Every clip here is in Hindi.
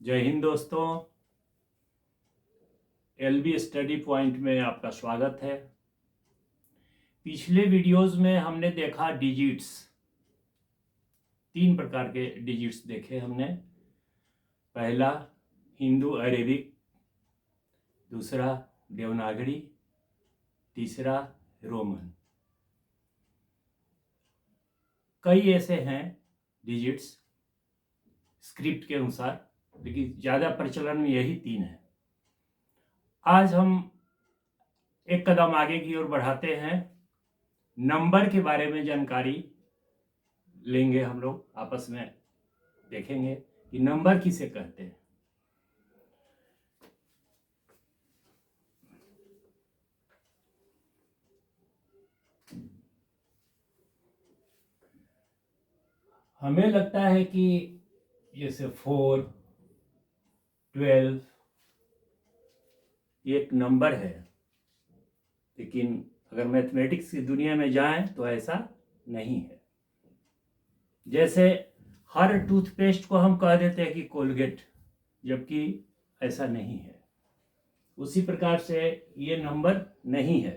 जय हिंद दोस्तों। एलबी स्टडी पॉइंट में आपका स्वागत है। पिछले वीडियोस में हमने देखा डिजिट्स, 3 प्रकार के डिजिट्स देखे हमने। पहला हिंदू अरेबिक, दूसरा देवनागरी, तीसरा रोमन। कई ऐसे हैं डिजिट्स स्क्रिप्ट के अनुसार, लेकिन ज़्यादा प्रचलन में यही 3 है। आज हम एक कदम आगे की ओर बढ़ाते हैं, नंबर के बारे में जानकारी लेंगे। हम लोग आपस में देखेंगे कि नंबर किसे कहते हैं। हमें लगता है कि जैसे 4, 12 ये एक नंबर है, लेकिन अगर मैथमेटिक्स की दुनिया में जाएं तो ऐसा नहीं है। जैसे हर टूथपेस्ट को हम कह देते हैं कि कोलगेट, जबकि ऐसा नहीं है। उसी प्रकार से ये नंबर नहीं है।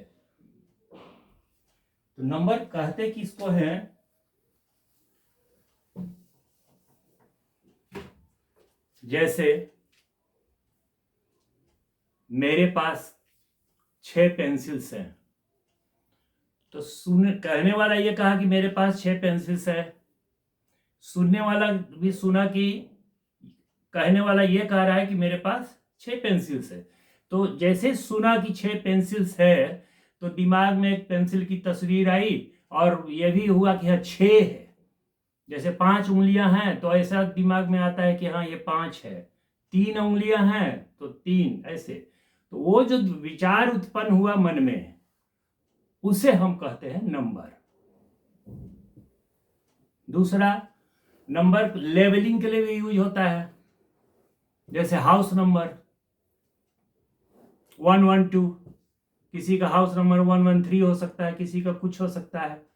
तो नंबर कहते किसको हैं? जैसे मेरे पास 6 पेंसिल्स हैं, तो कहने वाला ये कहा कि मेरे पास 6 पेंसिल्स है। सुनने वाला भी सुना कि कहने वाला ये कह रहा है कि मेरे पास 6 पेंसिल्स है। तो जैसे सुना कि 6 पेंसिल्स है, तो दिमाग में एक पेंसिल की तस्वीर आई और यह भी हुआ कि हाँ 6 है। जैसे 5 उंगलियां हैं तो ऐसा दिमाग में आता है कि हाँ ये 5 है। 3 उंगलियां हैं तो 3, ऐसे। तो वो जो विचार उत्पन्न हुआ मन में, उसे हम कहते हैं नंबर। दूसरा, नंबर लेवलिंग के लिए भी यूज होता है। जैसे हाउस नंबर 112, किसी का हाउस नंबर 113 हो सकता है, किसी का कुछ हो सकता है।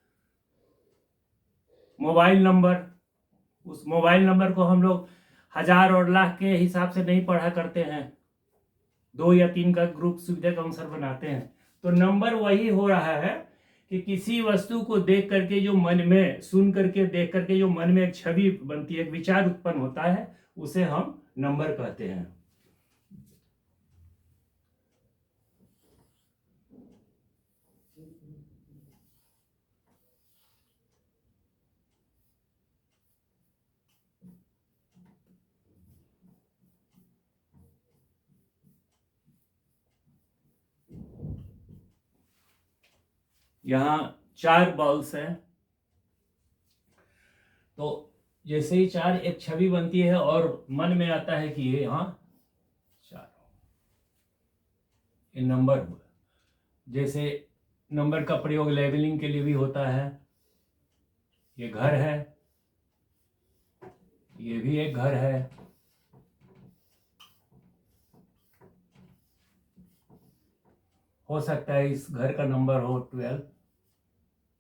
मोबाइल नंबर, उस मोबाइल नंबर को हम लोग 1000 और लाख के हिसाब से नहीं पढ़ा करते हैं, 2 या 3 का ग्रुप सुविधा के अनुसार बनाते हैं। तो नंबर वही हो रहा है कि किसी वस्तु को देख करके जो मन में, सुन करके, देख करके जो मन में एक छवि बनती है, एक विचार उत्पन्न होता है, उसे हम नंबर कहते हैं। यहाँ 4 बॉल्स हैं, तो जैसे ही 4 एक छवि बनती है और मन में आता है कि ये यहाँ 4, ये नंबर हुआ। जैसे नंबर का प्रयोग लेवलिंग के लिए भी होता है। ये घर है, ये भी एक घर है। हो सकता है इस घर का नंबर हो 12,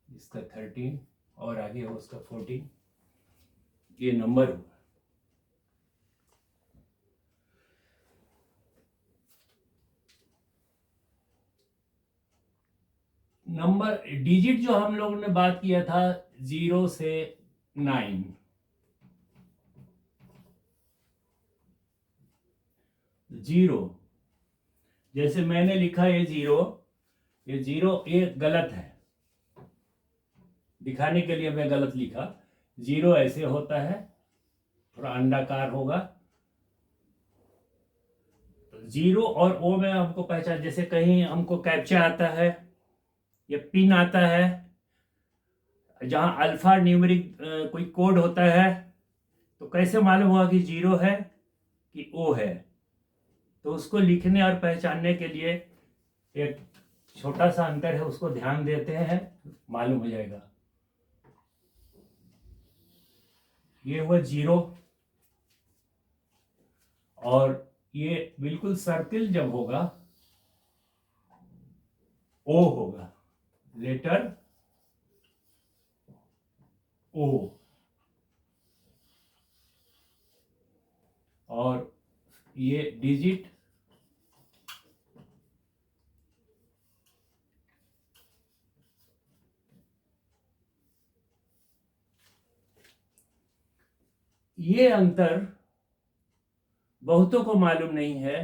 इसका 13 और आगे हो उसका 14। ये नंबर हुआ। नंबर डिजिट जो हम लोगों ने बात किया था 0 से 9, जीरो, जैसे मैंने लिखा ये 0, ये गलत है। दिखाने के लिए मैं गलत लिखा। 0 ऐसे होता है, थोड़ा अंडाकार होगा। तो 0 और O में हमको पहचान, जैसे कहीं हमको कैप्चा आता है या पिन आता है, जहां अल्फा न्यूमेरिक कोई कोड होता है, तो कैसे मालूम हुआ कि 0 है कि O है? तो उसको लिखने और पहचानने के लिए एक छोटा सा अंतर है, उसको ध्यान देते हैं, मालूम हो जाएगा। ये हुआ 0, और ये बिल्कुल सर्किल जब होगा, O होगा, लेटर O। और ये डिजिट ये अंतर बहुतों को मालूम नहीं है।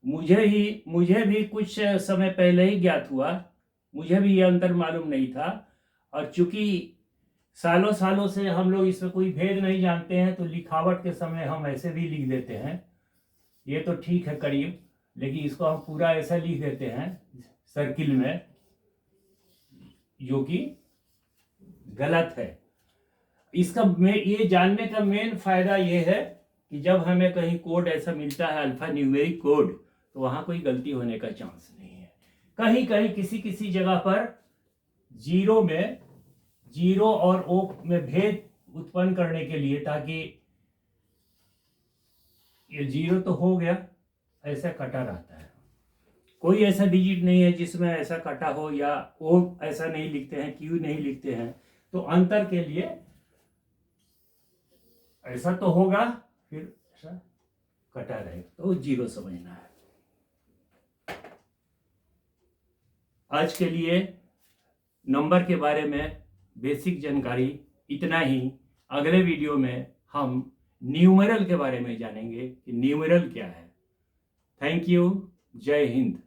मुझे भी कुछ समय पहले ही ज्ञात हुआ। मुझे भी ये अंतर मालूम नहीं था, और चूंकि सालों सालों से हम लोग इसमें कोई भेद नहीं जानते हैं, तो लिखावट के समय हम ऐसे भी लिख देते हैं। ये तो ठीक है करीब, लेकिन इसको हम पूरा ऐसा लिख देते हैं सर्किल में, जो कि गलत है। इसका ये जानने का मेन फायदा ये है कि जब हमें कहीं कोड ऐसा मिलता है अल्फा न्यूमेरिक कोड, तो वहां कोई गलती होने का चांस नहीं है। कहीं कहीं किसी जगह पर जीरो और ओ में भेद उत्पन्न करने के लिए, ताकि ये जीरो तो हो गया, ऐसा कटा रहता है। कोई ऐसा डिजिट नहीं है जिसमें ऐसा कटा हो, या ओ ऐसा नहीं लिखते हैं, क्यू नहीं लिखते हैं। तो अंतर के लिए ऐसा तो होगा, फिर ऐसा कटा रहेगा, तो जीरो समझना है। आज के लिए नंबर के बारे में बेसिक जानकारी इतना ही। अगले वीडियो में हम न्यूमेरल के बारे में जानेंगे कि न्यूमेरल क्या है। Thank you. जय हिंद।